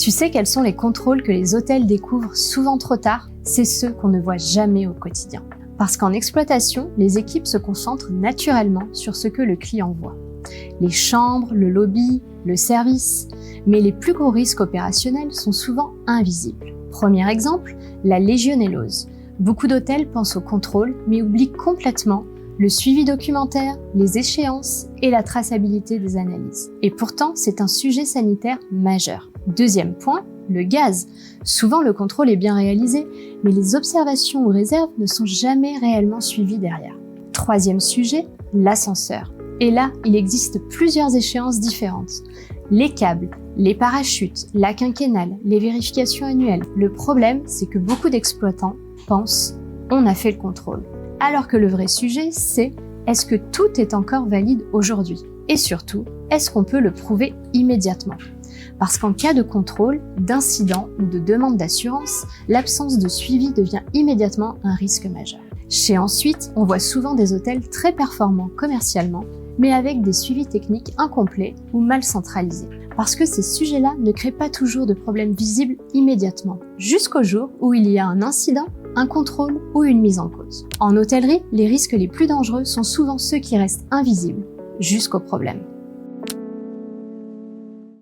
Tu sais quels sont les contrôles que les hôtels découvrent souvent trop tard? C'est ceux qu'on ne voit jamais au quotidien. Parce qu'en exploitation, les équipes se concentrent naturellement sur ce que le client voit. Les chambres, le lobby, le service, mais les plus gros risques opérationnels sont souvent invisibles. Premier exemple, la légionellose. Beaucoup d'hôtels pensent au contrôle, mais oublient complètement le suivi documentaire, les échéances et la traçabilité des analyses. Et pourtant, c'est un sujet sanitaire majeur. Deuxième point, le gaz. Souvent, le contrôle est bien réalisé, mais les observations ou réserves ne sont jamais réellement suivies derrière. Troisième sujet, l'ascenseur. Et là, il existe plusieurs échéances différentes. Les câbles, les parachutes, la quinquennale, les vérifications annuelles. Le problème, c'est que beaucoup d'exploitants pensent « on a fait le contrôle ». Alors que le vrai sujet, c'est est-ce que tout est encore valide aujourd'hui? Et surtout, est-ce qu'on peut le prouver immédiatement? Parce qu'en cas de contrôle, d'incident ou de demande d'assurance, l'absence de suivi devient immédiatement un risque majeur. Chez Ensuite, on voit souvent des hôtels très performants commercialement, mais avec des suivis techniques incomplets ou mal centralisés. Parce que ces sujets-là ne créent pas toujours de problèmes visibles immédiatement, jusqu'au jour où il y a un incident, un contrôle ou une mise en cause. En hôtellerie, les risques les plus dangereux sont souvent ceux qui restent invisibles, jusqu'au problème.